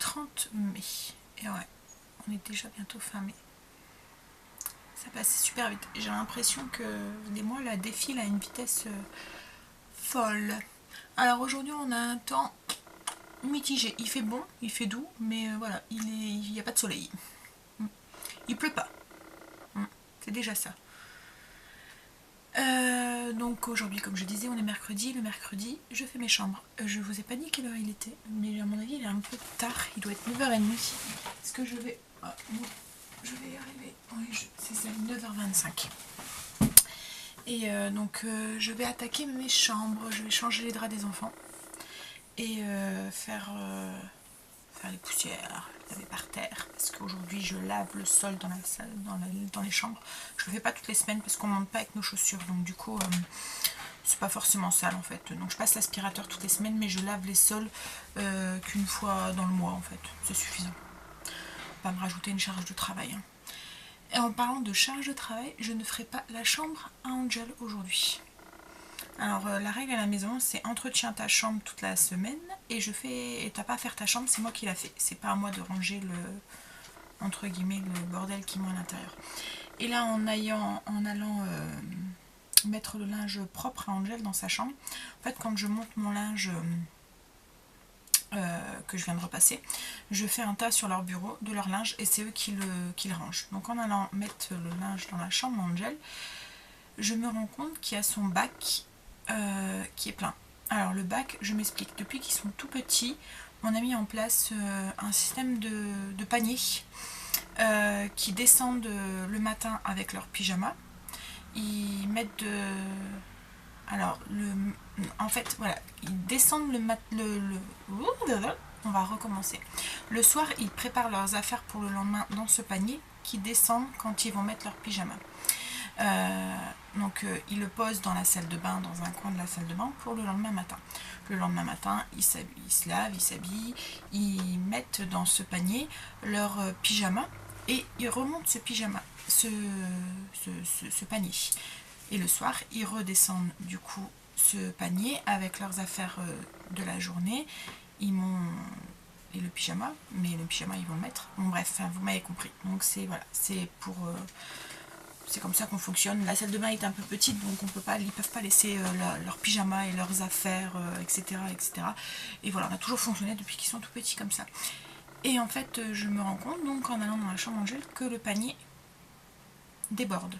30 mai. Et ouais, on est déjà bientôt fin mai. Ça passe super vite. J'ai l'impression que les mois là défilent à une vitesse folle. Alors aujourd'hui on a un temps mitigé. Il fait bon, il fait doux, mais voilà, il n'y a pas de soleil. Il pleut pas. C'est déjà ça. Donc aujourd'hui, comme je disais, on est mercredi. Le mercredi, je fais mes chambres. Je vous ai pas dit quelle heure il était, mais à mon avis, il est un peu tard. Il doit être 9h30. Est-ce que je vais... Ah, non, je vais y arriver. Oui, c'est ça, 9h25. Et donc, je vais attaquer mes chambres. Je vais changer les draps des enfants. Et faire les poussières, laver par terre, parce qu'aujourd'hui je lave le sol dans la salle, dans les chambres. Je le fais pas toutes les semaines parce qu'on monte pas avec nos chaussures, donc du coup c'est pas forcément sale en fait. Donc je passe l'aspirateur toutes les semaines, mais je lave les sols qu'une fois dans le mois en fait, c'est suffisant. Pas me rajouter une charge de travail. Hein. Et en parlant de charge de travail, je ne ferai pas la chambre à Angel aujourd'hui. Alors la règle à la maison, c'est entretiens ta chambre toute la semaine et t'as pas à faire ta chambre, c'est moi qui l'a fait. C'est pas à moi de ranger entre guillemets le bordel qui est à l'intérieur. Et là en allant mettre le linge propre à Angel dans sa chambre, en fait quand je monte mon linge que je viens de repasser, je fais un tas sur leur bureau de leur linge et c'est eux qui le rangent. Donc en allant mettre le linge dans la chambre d'Angel, je me rends compte qu'il y a son bac qui est plein. Alors le bac, je m'explique, depuis qu'ils sont tout petits, on a mis en place un système de paniers qui descendent le matin avec leur pyjama. Ils mettent en fait, voilà, ils descendent on va recommencer. Le soir, ils préparent leurs affaires pour le lendemain dans ce panier qui descend quand ils vont mettre leur pyjama. Donc ils le posent dans la salle de bain, dans un coin de la salle de bain pour le lendemain matin. Le lendemain matin, ils se lavent, ils s'habillent, ils mettent dans ce panier leur pyjama et ils remontent ce pyjama, ce panier. Et le soir, ils redescendent du coup ce panier avec leurs affaires de la journée. Et le pyjama, mais le pyjama ils vont le mettre. Bon bref, vous m'avez compris. Donc c'est voilà, c'est pour c'est comme ça qu'on fonctionne. La salle de bain est un peu petite, donc ils peuvent pas laisser leur pyjama et leurs affaires, etc., etc. Et voilà, on a toujours fonctionné depuis qu'ils sont tout petits comme ça. Et en fait, je me rends compte, donc en allant dans la chambre d'Angel, que le panier déborde.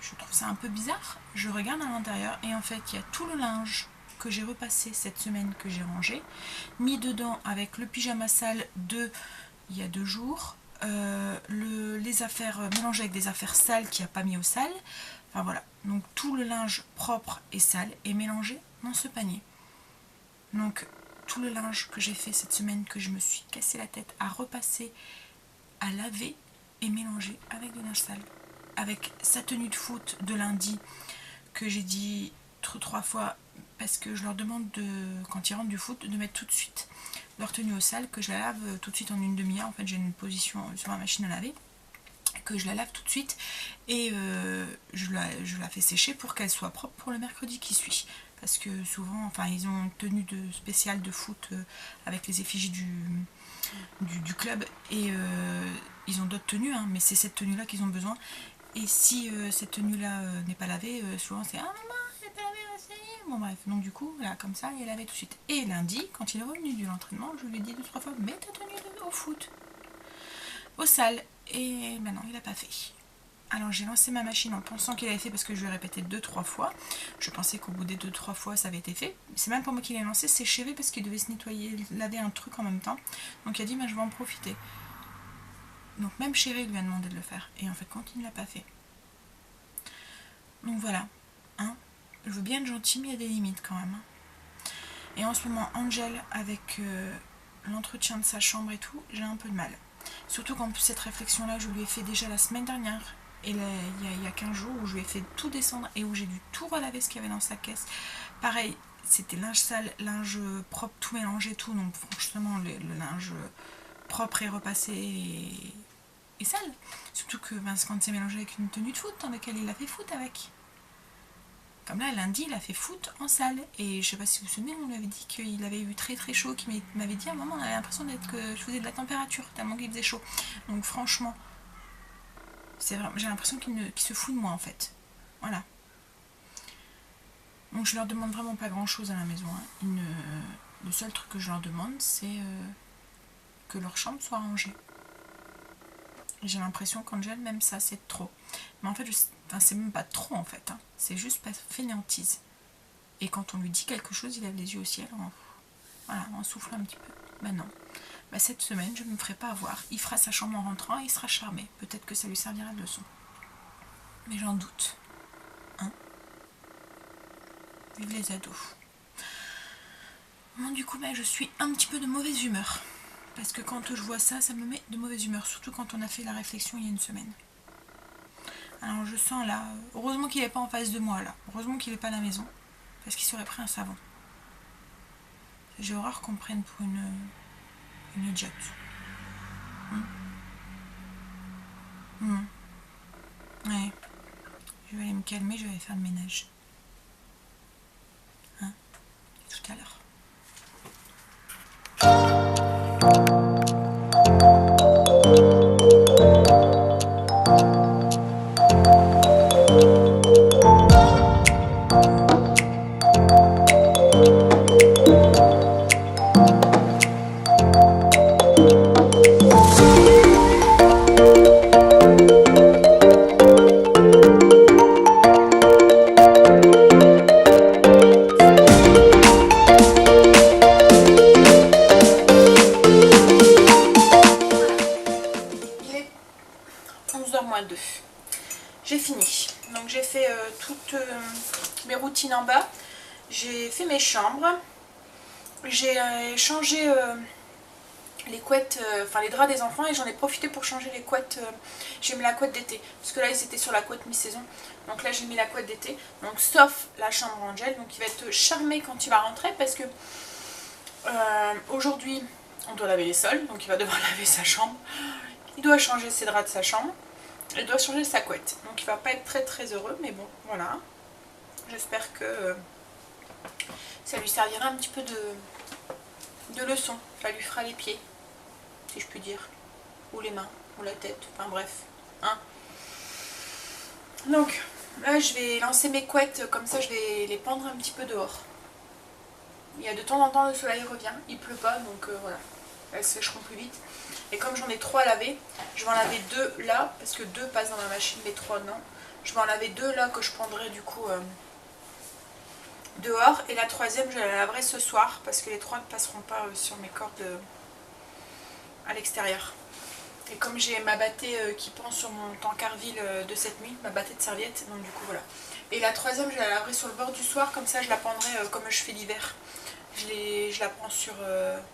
Je trouve ça un peu bizarre. Je regarde à l'intérieur et en fait, il y a tout le linge que j'ai repassé cette semaine, que j'ai rangé, mis dedans avec le pyjama sale il y a 2 jours. Les affaires mélangées avec des affaires sales qu'il n'y a pas mis au sale. Enfin voilà, donc tout le linge propre et sale est mélangé dans ce panier. Donc tout le linge que j'ai fait cette semaine, que je me suis cassé la tête à repasser, à laver, est mélangé avec du linge sale. Avec sa tenue de foot de lundi, que j'ai dit 3 fois, parce que je leur demande quand ils rentrent du foot, de mettre tout de suite leur tenue au sale, que je la lave tout de suite en une demi-heure. En fait, j'ai une position sur la machine à laver, que je la lave tout de suite et je la fais sécher pour qu'elle soit propre pour le mercredi qui suit. Parce que souvent, enfin, ils ont une tenue spéciale de foot avec les effigies du club et ils ont d'autres tenues, hein, mais c'est cette tenue-là qu'ils ont besoin. Et si cette tenue-là n'est pas lavée, souvent c'est « Ah maman, elle n'est pas lavée, c'est... » Bon bref, donc du coup, voilà, comme ça, il est lavé tout de suite. Et lundi, quand il est revenu de l'entraînement, je lui ai dit 2-3 fois « Mets ta tenue au foot, au sale. » Et maintenant, il n'a pas fait. Alors j'ai lancé ma machine en pensant qu'il avait fait parce que je lui ai répété 2-3 fois. Je pensais qu'au bout des 2-3 fois, ça avait été fait. C'est même pas moi qui l'ai lancé, c'est Chévé parce qu'il devait se nettoyer, laver un truc en même temps. Donc il a dit « Je vais en profiter. » Donc même Chéri lui a demandé de le faire. Et en fait, quand il ne l'a pas fait. Donc voilà. Hein, je veux bien être gentille, mais il y a des limites quand même. Et en ce moment, Angel, avec l'entretien de sa chambre et tout, j'ai un peu de mal. Surtout qu'en plus, cette réflexion-là, je lui ai fait déjà la semaine dernière. Et là, il y a 15 jours, où je lui ai fait tout descendre et où j'ai dû tout relaver ce qu'il y avait dans sa caisse. Pareil, c'était linge sale, linge propre, tout mélangé, tout. Donc franchement, le linge propre et repassé et sale. Surtout que quand c'est mélangé avec une tenue de foot dans laquelle il a fait foot avec. Comme là, lundi, il a fait foot en salle. Et je sais pas si vous vous souvenez, on lui avait dit qu'il avait eu très très chaud, qu'il m'avait dit à un moment, on avait l'impression que je faisais de la température, tellement qu'il faisait chaud. Donc franchement, c'est vrai, j'ai l'impression qu'il se fout de moi en fait. Voilà. Donc je leur demande vraiment pas grand chose à la maison. Hein. Le seul truc que je leur demande, c'est que leur chambre soit rangée. J'ai l'impression qu'Angèle, même ça, c'est trop. Mais en fait, c'est même pas trop en fait. Hein. C'est juste pas fainéantise. Et quand on lui dit quelque chose, il lève les yeux au ciel en soufflant un petit peu. Ben non. Ben cette semaine, je ne me ferai pas avoir. Il fera sa chambre en rentrant et il sera charmé. Peut-être que ça lui servira de leçon. Mais j'en doute. Hein? Vive les ados. Bon, du coup, ben, je suis un petit peu de mauvaise humeur. Parce que quand je vois ça, ça me met de mauvaise humeur. Surtout quand on a fait la réflexion il y a une semaine. Alors je sens là... Heureusement qu'il n'est pas en face de moi là. Heureusement qu'il n'est pas à la maison. Parce qu'il serait pris un savon. J'ai horreur qu'on me prenne pour une idiote. Ouais. Je vais aller me calmer, je vais aller faire le ménage. Hein? Tout à l'heure. J'ai fini. Donc j'ai fait toutes mes routines en bas. J'ai fait mes chambres. J'ai changé les couettes, les draps des enfants et j'en ai profité pour changer les couettes. J'ai mis la couette d'été parce que là ils étaient sur la couette mi-saison. Donc là j'ai mis la couette d'été. Donc sauf la chambre Angèle. Donc il va être charmé quand il va rentrer parce que aujourd'hui on doit laver les sols. Donc il va devoir laver sa chambre. Il doit changer ses draps de sa chambre. Il doit changer sa couette. Donc il va pas être très très heureux. Mais bon, voilà. J'espère que ça lui servira un petit peu de leçon. Ça lui fera les pieds, si je puis dire. Ou les mains, ou la tête. Enfin bref. Hein. Donc là je vais lancer mes couettes. Comme ça je vais les pendre un petit peu dehors. Il y a de temps en temps le soleil revient. Il pleut pas donc voilà. Elles se sécheront plus vite. Et comme j'en ai 3 à laver, je vais en laver 2 là, parce que 2 passent dans la machine, mais 3 non. Je vais en laver 2 là que je prendrai du coup dehors. Et la 3e, je la laverai ce soir, parce que les 3 ne passeront pas sur mes cordes à l'extérieur. Et comme j'ai ma bâtée qui pend sur mon tankerville de cette nuit, ma bâtée de serviette, donc du coup voilà. Et la 3e, je la laverai sur le bord du soir, comme ça je la pendrai comme je fais l'hiver. Je la prends sur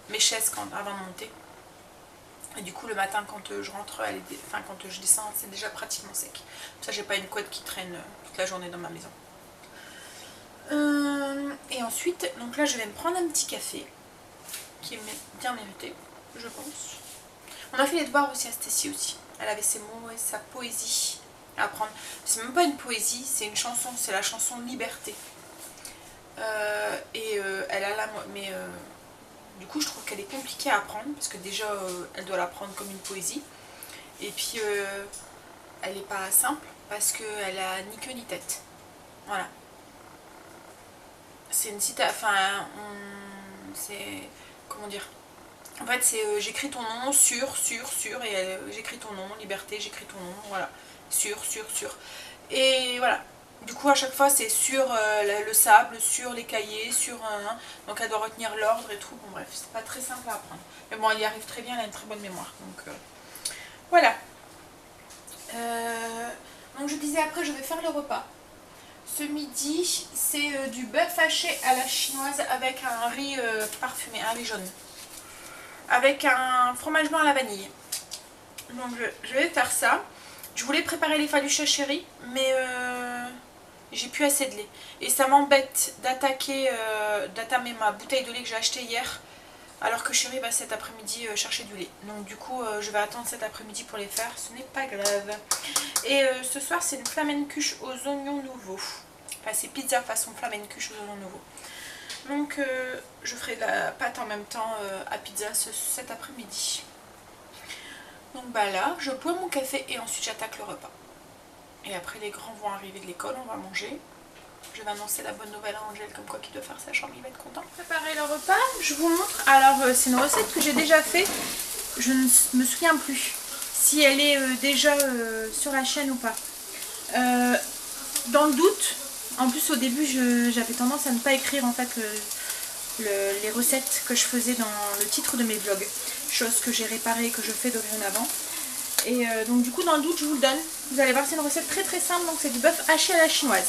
mes chaises avant de monter. Et du coup le matin quand je rentre, quand je descends, c'est déjà pratiquement sec. Comme ça j'ai pas une couette qui traîne toute la journée dans ma maison. Et ensuite, donc là je vais me prendre un petit café, qui est bien mérité, je pense. On a fait les devoirs aussi à Stécie aussi. Elle avait ses mots et sa poésie à apprendre. C'est même pas une poésie, c'est une chanson, c'est la chanson Liberté. Elle a la... Mais du coup je trouve qu'elle est compliquée à apprendre parce que déjà elle doit l'apprendre comme une poésie et puis elle n'est pas simple parce qu'elle a ni queue ni tête. Voilà. C'est une citation, c'est... comment dire, en fait c'est j'écris ton nom sur et j'écris ton nom, liberté, j'écris ton nom, voilà, sur et voilà. Du coup à chaque fois c'est sur le sable, sur les cahiers, donc elle doit retenir l'ordre et tout. Bon bref, c'est pas très simple à apprendre. Mais bon elle y arrive très bien, elle a une très bonne mémoire. Donc voilà. Donc je disais après je vais faire le repas. Ce midi c'est du bœuf haché à la chinoise avec un riz parfumé, un riz jaune. Avec un fromage blanc à la vanille. Donc je vais faire ça. Je voulais préparer les faluchas chéri, mais j'ai plus assez de lait. Et ça m'embête d'attamer ma bouteille de lait que j'ai achetée hier, alors que chéri va cet après-midi chercher du lait. Donc du coup, je vais attendre cet après-midi pour les faire. Ce n'est pas grave. Et ce soir, c'est une flamencuche aux oignons nouveaux. Enfin, c'est pizza façon flamenco de nouveau. Donc je ferai la pâte en même temps à pizza cet après-midi. Donc bah là, je bois mon café et ensuite j'attaque le repas. Et après les grands vont arriver de l'école, on va manger. Je vais annoncer la bonne nouvelle à Angèle comme quoi qu'il doit faire sa chambre, il va être content. Préparer le repas, je vous montre. Alors c'est une recette que j'ai déjà fait. Je ne me souviens plus si elle est déjà sur la chaîne ou pas. Dans le doute, en plus au début j'avais tendance à ne pas écrire en fait les recettes que je faisais dans le titre de mes vlogs. Chose que j'ai réparée et que je fais dorénavant. Et donc du coup dans le doute je vous le donne. Vous allez voir, c'est une recette très très simple, donc c'est du bœuf haché à la chinoise.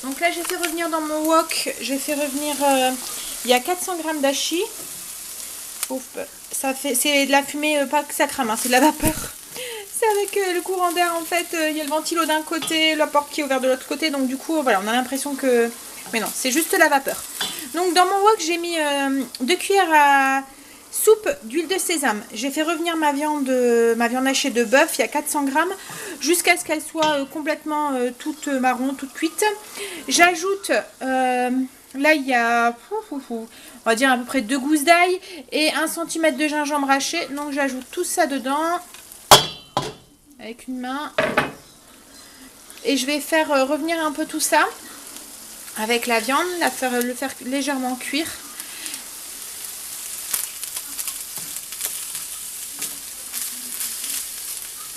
Donc là j'ai fait revenir dans mon wok, j'ai fait revenir, il y a 400 g d'hachis. C'est de la fumée, pas que ça crame, hein, c'est de la vapeur. C'est avec le courant d'air en fait, il y a le ventilo d'un côté, la porte qui est ouverte de l'autre côté, donc du coup voilà, on a l'impression que... Mais non, c'est juste la vapeur. Donc dans mon wok j'ai mis 2 cuillères à soupe d'huile de sésame. J'ai fait revenir ma viande hachée de bœuf, il y a 400 g, jusqu'à ce qu'elle soit complètement toute marron, toute cuite. J'ajoute, là il y a, on va dire à peu près 2 gousses d'ail et 1 cm de gingembre haché. Donc j'ajoute tout ça dedans, avec une main. Et je vais faire revenir un peu tout ça avec la viande, le faire légèrement cuire.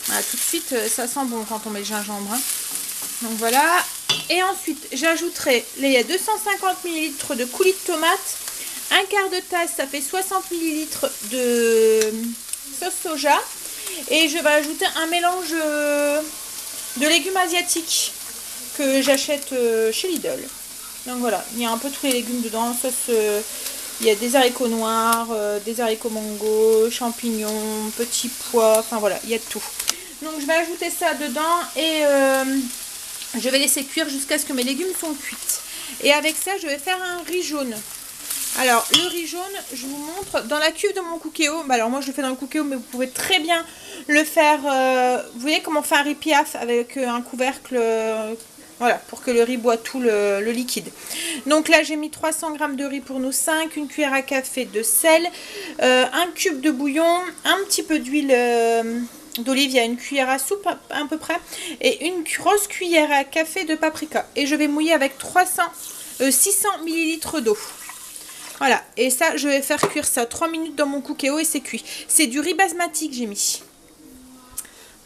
Voilà, tout de suite ça sent bon quand on met le gingembre, hein. Donc voilà. Et ensuite j'ajouterai, il y a 250 ml de coulis de tomate, un quart de tasse, ça fait 60 ml de sauce soja. Et je vais ajouter un mélange de légumes asiatiques que j'achète chez Lidl. Donc voilà, il y a un peu tous les légumes dedans. Il y a des haricots noirs, des haricots mango, champignons, petits pois, enfin voilà, il y a de tout. Donc je vais ajouter ça dedans et je vais laisser cuire jusqu'à ce que mes légumes sont cuits. Et avec ça, je vais faire un riz jaune. Alors le riz jaune, je vous montre dans la cuve de mon Cookéo. Bah alors moi je le fais dans le Cookéo, mais vous pouvez très bien le faire. Vous voyez comment on fait un riz piaf avec un couvercle, voilà, pour que le riz boit tout le liquide. Donc là j'ai mis 300 g de riz pour nous 5, une cuillère à café de sel, un cube de bouillon, un petit peu d'huile d'olive, il y a une cuillère à soupe à peu près, et une grosse cuillère à café de paprika. Et je vais mouiller avec 600 ml d'eau. Voilà, et ça, je vais faire cuire ça 3 minutes dans mon Cookéo et c'est cuit. C'est du riz basmati que j'ai mis.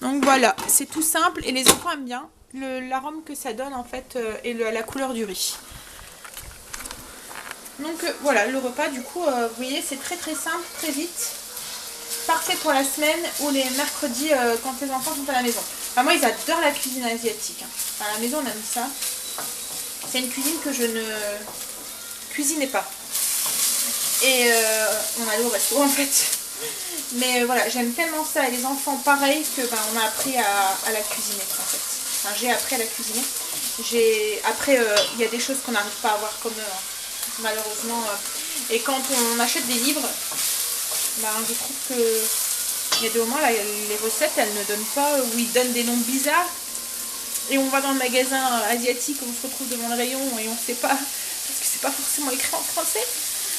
Donc voilà, c'est tout simple et les enfants aiment bien l'arôme que ça donne en fait et la couleur du riz. Donc voilà, le repas du coup, vous voyez, c'est très très simple, très vite. Parfait pour la semaine ou les mercredis quand les enfants sont à la maison. Enfin, moi, ils adorent la cuisine asiatique. Hein. À la maison, on aime ça. C'est une cuisine que je ne cuisinais pas. Et on allait au resto en fait. Mais voilà, j'aime tellement ça et les enfants pareil que on a appris à la cuisiner en fait. Enfin, j'ai appris à la cuisiner. Après, il y a des choses qu'on n'arrive pas à avoir comme eux, hein, malheureusement. Et quand on achète des livres, je trouve que il y a des moments là, les recettes elles ne donnent pas, ou ils donnent des noms bizarres. Et on va dans le magasin asiatique, on se retrouve devant le rayon et on ne sait pas, parce que c'est pas forcément écrit en français.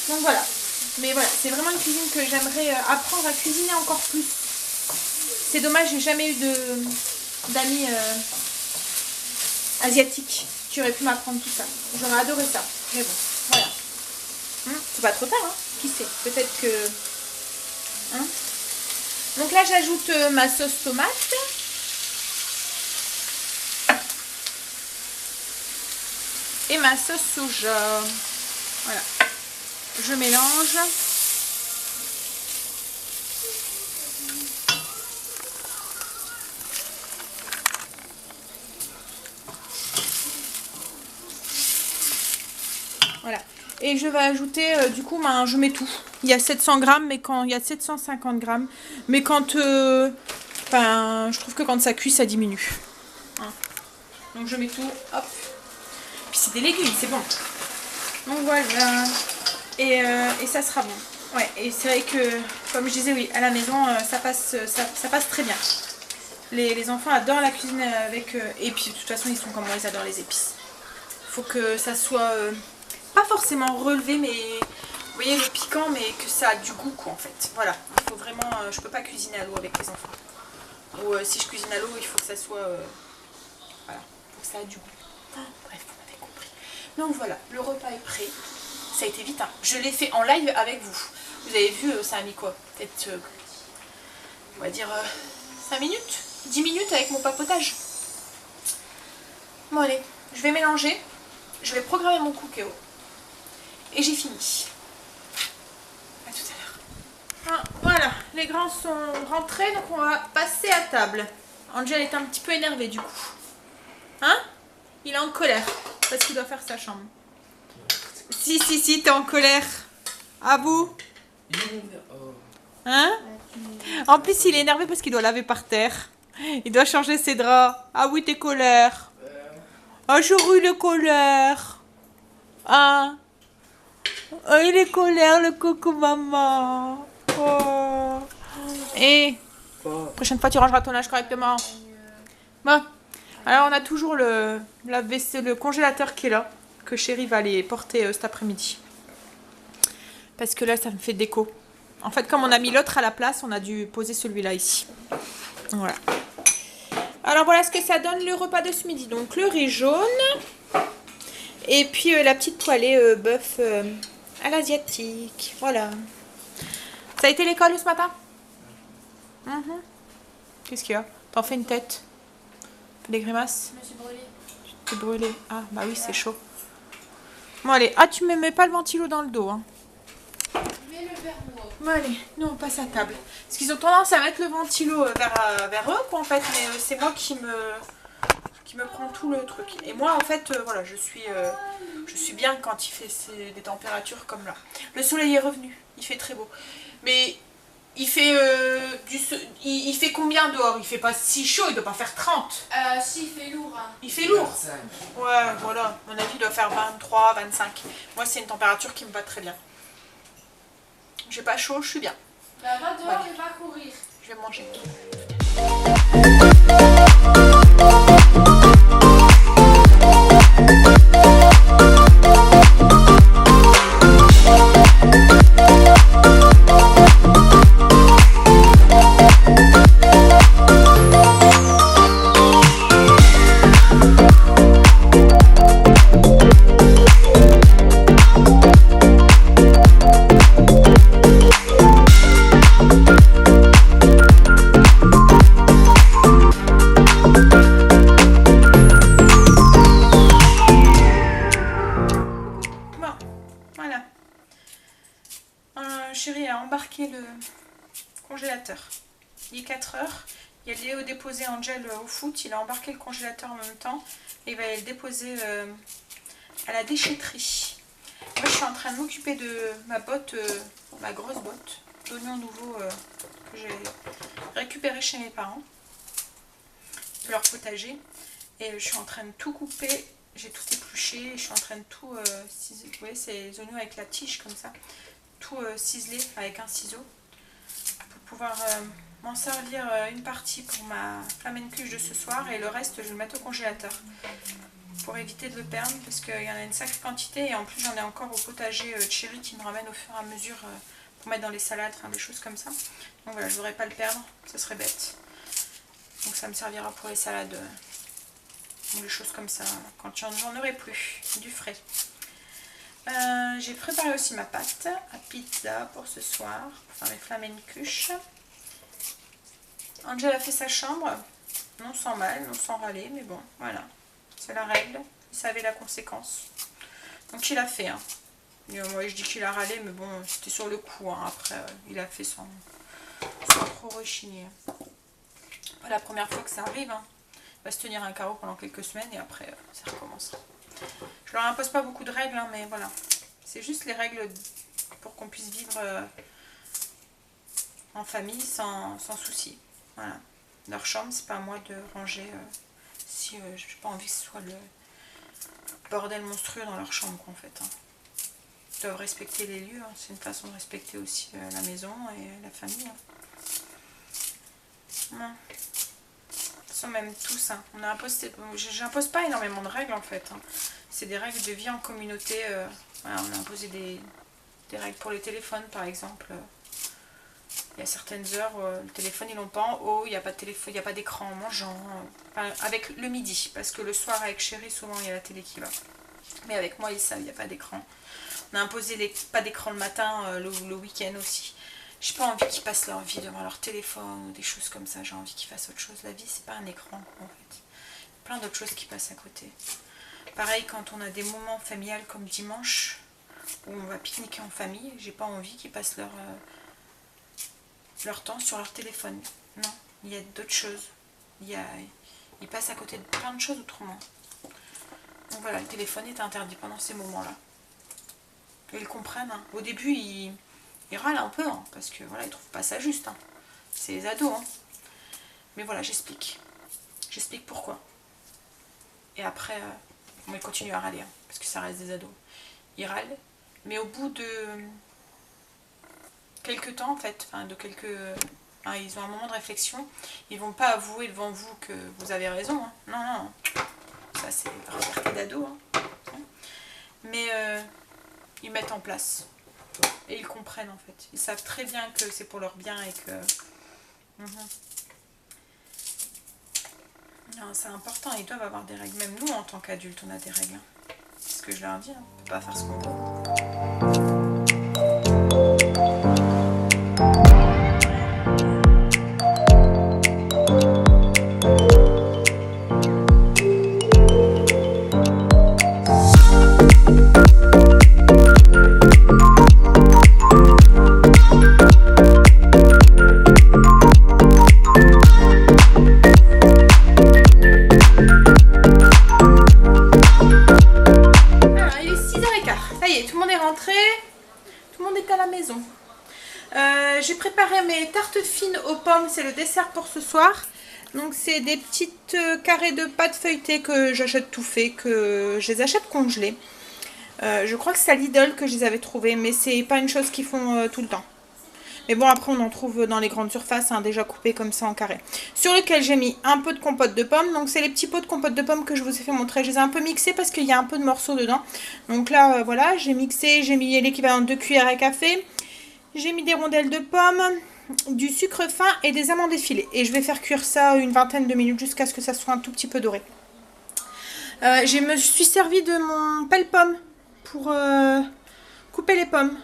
Donc voilà, mais voilà, c'est vraiment une cuisine que j'aimerais apprendre à cuisiner encore plus. C'est dommage, j'ai jamais eu d'amis asiatiques qui auraient pu m'apprendre tout ça. J'aurais adoré ça, mais bon, voilà. C'est pas trop tard, hein, qui sait, peut-être que... Hein. Donc là j'ajoute ma sauce tomate. Et ma sauce soja. Voilà. Je mélange. Voilà. Et je vais ajouter, du coup, je mets tout. Il y a 700 grammes, mais quand il y a 750 grammes. Mais quand, je trouve que quand ça cuit, ça diminue. Hein. Donc je mets tout, hop. Puis c'est des légumes, c'est bon. Donc voilà. Et ça sera bon. Ouais, et c'est vrai que, comme je disais, oui, à la maison, ça passe très bien. Les enfants adorent la cuisine avec... et puis de toute façon, ils sont comme moi, ils adorent les épices. faut que ça soit pas forcément relevé, mais vous voyez le piquant, mais que ça a du goût quoi en fait. Voilà, il faut vraiment, je peux pas cuisiner à l'eau avec les enfants. Ou si je cuisine à l'eau, il faut que ça soit, voilà, faut que ça a du goût. Bref, vous m'avez compris. Donc voilà, le repas est prêt. Ça a été vite, hein. Je l'ai fait en live avec vous. Vous avez vu, ça a mis quoi? Peut-être, on va dire 5 minutes, 10 minutes avec mon papotage. Bon allez, je vais mélanger. Je vais programmer mon cookéo. Et j'ai fini. À tout à l'heure. Ah, voilà, les grands sont rentrés, donc on va passer à table. Angel est un petit peu énervé du coup. Hein? Il est en colère parce qu'il doit faire sa chambre. Si, t'es en colère. À vous? Hein? En plus, il est énervé parce qu'il doit laver par terre. Il doit changer ses draps. Ah oui, t'es colère. Ah, j'aurais le colère. Ah. Oh, il est colère, le coco maman. Oh. Et prochaine fois, tu rangeras ton linge correctement. Bon. Alors, on a toujours le congélateur qui est là, que chérie va aller porter cet après-midi. Parce que là, ça me fait déco. En fait, comme on a mis l'autre à la place, on a dû poser celui-là ici. Voilà. Alors, voilà ce que ça donne le repas de ce midi. Donc, le riz jaune. Et puis, la petite poêlée bœuf à l'asiatique. Voilà. Ça a été l'école ce matin? Qu'est-ce qu'il y a? T'en fais une tête? Fais des grimaces? Je me suis brûlée. Tu t'es brûlée. Ah, bah oui, c'est chaud. Bon, allez. Ah, tu me mets pas le ventilo dans le dos, hein. Mets le verre moi. Bon, allez. Nous, on passe à table. Parce qu'ils ont tendance à mettre le ventilo vers eux, quoi, en fait. Mais c'est moi qui me prend tout le truc. Et moi, en fait, voilà, je suis bien quand il fait des températures comme là. Le soleil est revenu. Il fait très beau. Mais il fait, il fait combien dehors? Il fait pas si chaud, il doit pas faire 30. Si, il fait lourd. Hein. Il fait lourd. Ouais, voilà. À mon avis, il doit faire 23, 25. Moi, c'est une température qui me va très bien. J'ai pas chaud, je suis bien. Bah, va dehors et va courir. Je vais manger. Chérie a embarqué le congélateur. Il est 4 heures. Il y a Léo déposé Angel au foot. Il a embarqué le congélateur en même temps. Et il va aller le déposer à la déchetterie. Moi, je suis en train de m'occuper de ma botte, ma grosse botte d'oignons nouveaux que j'ai récupéré chez mes parents. De leur potager. Et je suis en train de tout couper. J'ai tout épluché. Je suis en train de tout ciseler. Vous voyez, ces oignons avec la tige comme ça. Tout ciselé avec un ciseau pour pouvoir m'en servir une partie pour ma flamencuche de ce soir et le reste je vais le mettre au congélateur pour éviter de le perdre parce qu'il y en a une sacrée quantité et en plus j'en ai encore au potager de chéri qui me ramène au fur et à mesure pour mettre dans les salades, enfin, des choses comme ça. Donc voilà, je ne voudrais pas le perdre, ça serait bête. Donc ça me servira pour les salades ou des choses comme ça quand j'en aurai plus, du frais. J'ai préparé aussi ma pâte à pizza pour ce soir, pour faire mes flamencuches. Angel a fait sa chambre, non sans mal, non sans râler, mais bon, voilà, c'est la règle, il savait la conséquence. Donc il a fait, hein. Et, moi je dis qu'il a râlé, mais bon, c'était sur le coup, hein. Après il a fait sans trop rechigner. Pas la première fois que ça arrive, hein. Il va se tenir un carreau pendant quelques semaines et après ça recommencera. Je leur impose pas beaucoup de règles, hein, mais voilà. C'est juste les règles pour qu'on puisse vivre en famille sans souci. Voilà. Leur chambre, c'est pas à moi de ranger si j'ai pas envie que ce soit le bordel monstrueux dans leur chambre, quoi, en fait. Hein. Ils doivent respecter les lieux, hein. C'est une façon de respecter aussi la maison et la famille. Hein. Ouais. Même tous, hein. J'impose pas énormément de règles en fait. Hein. c'est des règles de vie en communauté. Voilà, on a imposé des règles pour les téléphones par exemple. Il y a certaines heures, le téléphone ils l'ont pas en haut, il n'y a pas de téléphone, il n'y a pas d'écran en mangeant. Enfin, avec le midi, parce que le soir avec chéri souvent il y a la télé qui va. Mais avec moi ils savent, il n'y a pas d'écran. On a imposé pas d'écran le matin, le week-end aussi. J'ai pas envie qu'ils passent leur vie devant leur téléphone ou des choses comme ça. J'ai envie qu'ils fassent autre chose. La vie c'est pas un écran en fait. Plein d'autres choses qui passent à côté. Pareil quand on a des moments familiales comme dimanche où on va pique-niquer en famille, j'ai pas envie qu'ils passent leur temps sur leur téléphone. Non, il y a d'autres choses. Ils passent à côté de plein de choses autrement. Donc voilà, le téléphone est interdit pendant ces moments-là. Et ils comprennent. Hein. Au début, ils râlent un peu, hein, parce que voilà, ils trouvent pas ça juste. Hein. C'est les ados. Hein. Mais voilà, j'explique. J'explique pourquoi. Et après, on va continuer à râler, hein, parce que ça reste des ados. Ils râlent, mais au bout de quelques temps, en fait, enfin ils ont un moment de réflexion, ils vont pas avouer devant vous que vous avez raison. Hein. Non, non, ça c'est la fierté d'ado. Hein. Mais ils mettent en place. Et ils comprennent en fait. Ils savent très bien que c'est pour leur bien et que... C'est important, ils doivent avoir des règles. Même nous, en tant qu'adultes, on a des règles. Hein. C'est ce que je leur dis, hein. On ne peut pas faire ce qu'on veut. J'ai préparé mes tartes fines aux pommes, c'est le dessert pour ce soir. Donc c'est des petites carrés de pâte feuilletée que j'achète tout fait, que je les achète congelés. Je crois que c'est à Lidl que je les avais trouvés, mais c'est pas une chose qu'ils font tout le temps. Mais bon, après on en trouve dans les grandes surfaces, hein, déjà coupés comme ça en carré. Sur lequel j'ai mis un peu de compote de pommes. Donc c'est les petits pots de compote de pommes que je vous ai fait montrer. Je les ai un peu mixés parce qu'il y a un peu de morceaux dedans. Donc là, voilà, j'ai mixé, j'ai mis l'équivalent de 2 cuillères à café. J'ai mis des rondelles de pommes, du sucre fin et des amandes effilées. Et je vais faire cuire ça une vingtaine de minutes jusqu'à ce que ça soit un tout petit peu doré. Je me suis servi de mon pelle-pomme pour couper les pommes.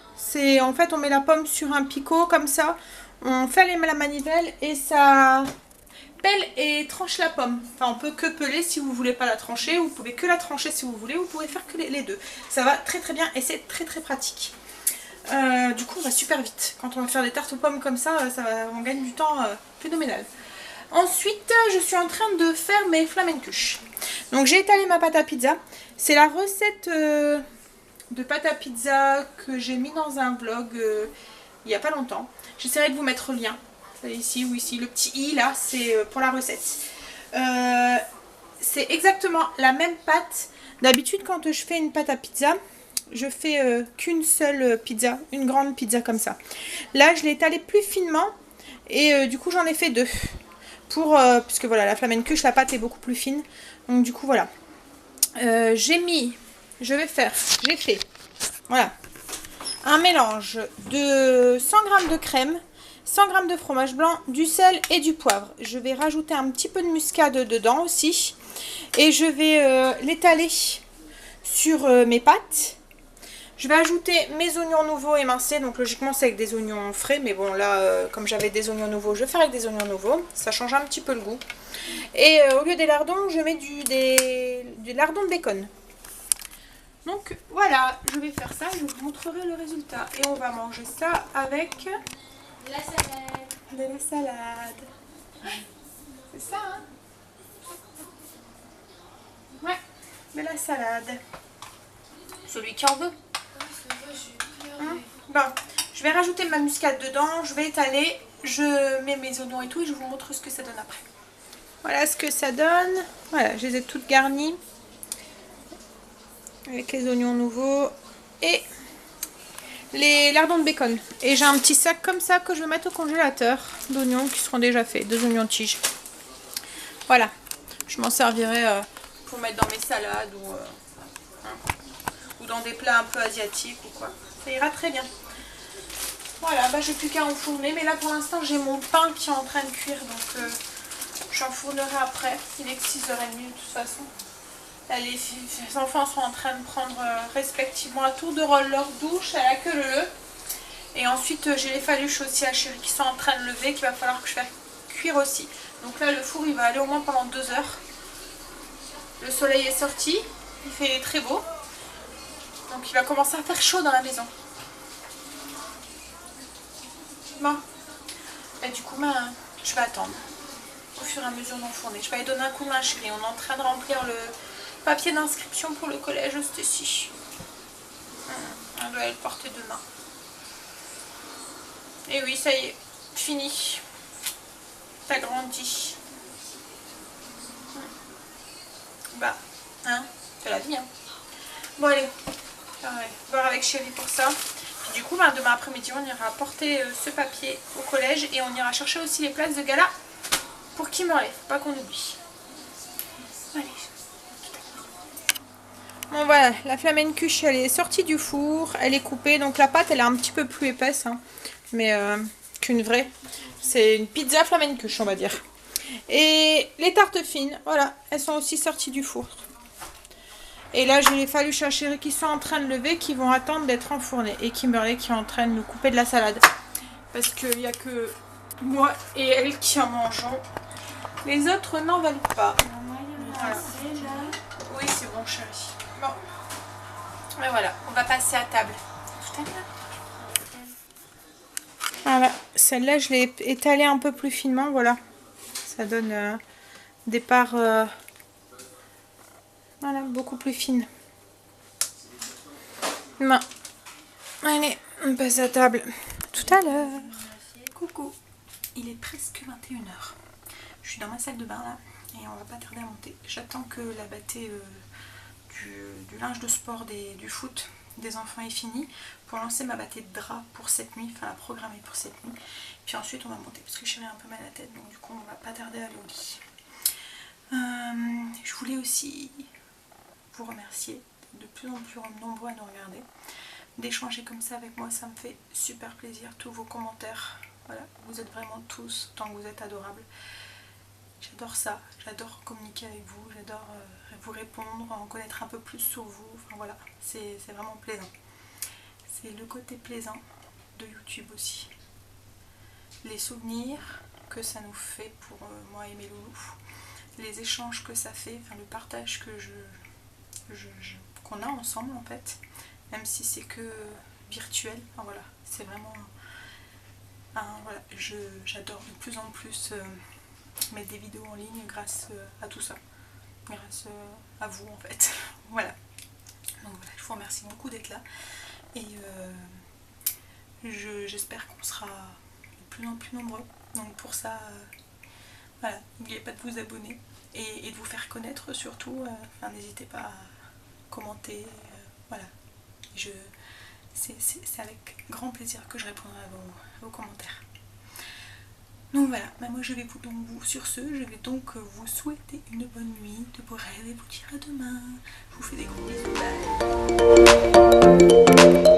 En fait, on met la pomme sur un picot comme ça. On fait la manivelle et ça pèle et tranche la pomme. Enfin, on peut que peler si vous voulez pas la trancher. Vous pouvez que la trancher si vous voulez. Vous pouvez faire que les deux. Ça va très très bien et c'est très très pratique. Du coup on va super vite. Quand on va faire des tartes aux pommes comme ça, on gagne du temps phénoménal. Ensuite je suis en train de faire mes flamencuches. Donc j'ai étalé ma pâte à pizza. C'est la recette de pâte à pizza que j'ai mis dans un vlog il n'y a pas longtemps. J'essaierai de vous mettre le lien. Ici ou ici, le petit i là, c'est pour la recette. C'est exactement la même pâte. D'habitude quand je fais une pâte à pizza, je fais qu'une seule pizza, une grande pizza comme ça. Là, je l'ai étalée plus finement et du coup, j'en ai fait 2. Puisque voilà, la flamencuche, la pâte est beaucoup plus fine. Donc du coup, voilà. J'ai fait, voilà, un mélange de 100 g de crème, 100 g de fromage blanc, du sel et du poivre. Je vais rajouter un petit peu de muscade dedans aussi. Et je vais l'étaler sur mes pâtes. Je vais ajouter mes oignons nouveaux émincés, donc logiquement c'est avec des oignons frais, mais bon là comme j'avais des oignons nouveaux, je vais faire avec des oignons nouveaux, ça change un petit peu le goût. Et au lieu des lardons, je mets du lardon de bacon. Donc voilà, je vais faire ça, je vous montrerai le résultat. Et on va manger ça avec De la salade. de la salade. C'est ça, hein? Ouais, de la salade. Celui qui en veut. Bon, je vais rajouter ma muscade dedans, je vais étaler, je mets mes oignons et tout et je vous montre ce que ça donne après. Voilà ce que ça donne. Voilà, je les ai toutes garnies avec les oignons nouveaux et les lardons de bacon. Et j'ai un petit sac comme ça que je vais mettre au congélateur d'oignons qui seront déjà faits, 2 oignons tiges. Voilà, je m'en servirai pour mettre dans mes salades ou Ou dans des plats un peu asiatiques ou quoi. Ça ira très bien. Voilà, bah j'ai plus qu'à enfourner. Mais là pour l'instant j'ai mon pain qui est en train de cuire. Donc j'enfournerai après. Il est que 6h30 de toute façon. Là, les enfants sont en train de prendre respectivement à tour de rôle leur douche à la queue leu. Et ensuite j'ai les faluches aussi à chérie qui sont en train de lever, qu'il va falloir que je fasse cuire aussi. Donc là le four il va aller au moins pendant 2 heures. Le soleil est sorti, il fait très beau. Donc il va commencer à faire chaud dans la maison. Bon. Et du coup je vais attendre au fur et à mesure d'enfourner. Je vais aller donner un coup de main à chérie. On est en train de remplir le papier d'inscription pour le collège Stacy. On doit le porter demain. Et oui, ça y est, fini. T'as grandi. Bah, hein, c'est la vie, hein. Bon, allez, on va voir avec chérie pour ça. Puis du coup, demain après-midi, on ira porter ce papier au collège et on ira chercher aussi les places de gala pour Kimberley. Faut pas qu'on oublie. Allez. Bon voilà, la flamencuche elle est sortie du four, elle est coupée, donc la pâte elle est un petit peu plus épaisse, hein, mais qu'une vraie. C'est une pizza flamencuche on va dire. Et les tartes fines, voilà, elles sont aussi sorties du four. Et là j'ai les faluches à chérie qui sont en train de lever, qui vont attendre d'être enfournées. Et Kimberley qui est en train de nous couper de la salade. Parce qu'il n'y a que moi et elle qui en mangeons. Les autres n'en veulent pas. Voilà. Oui c'est bon chérie. Bon, et voilà, on va passer à table. Tout à l'heure. Voilà, celle-là je l'ai étalée un peu plus finement, voilà. Ça donne des parts voilà, beaucoup plus fines. Bon, allez, on passe à table. Tout à l'heure. Coucou, il est presque 21h. Je suis dans ma salle de bain là et on va pas tarder à monter. J'attends que la bâtée du linge de sport du foot des enfants est fini pour lancer ma bâtée de drap pour cette nuit, enfin la programmer pour cette nuit. Puis ensuite on va monter parce que j'ai un peu mal à la tête, donc du coup on va pas tarder à aller au lit. Je voulais aussi vous remercier de plus en plus nombreux à nous regarder, d'échanger comme ça avec moi, ça me fait super plaisir, tous vos commentaires, voilà, vous êtes vraiment tous, tant que vous êtes adorables. J'adore ça, j'adore communiquer avec vous, j'adore vous répondre, en connaître un peu plus sur vous, enfin voilà, c'est vraiment plaisant. C'est le côté plaisant de YouTube aussi. Les souvenirs que ça nous fait pour moi et mes loulous, les échanges que ça fait, enfin le partage que qu'on a ensemble en fait, même si c'est que virtuel, enfin voilà, c'est vraiment, voilà, j'adore de plus en plus mettre des vidéos en ligne grâce à tout ça, grâce à vous en fait. Voilà, donc voilà, je vous remercie beaucoup d'être là et j'espère qu'on sera de plus en plus nombreux, donc pour ça voilà, n'oubliez pas de vous abonner et de vous faire connaître surtout, enfin, n'hésitez pas à commenter, voilà, c'est avec grand plaisir que je répondrai à vos commentaires. Donc voilà, moi je vais sur ce, je vais donc vous souhaiter une bonne nuit, de beaux rêves et vous dire à demain. Je vous fais des gros bisous. Bye.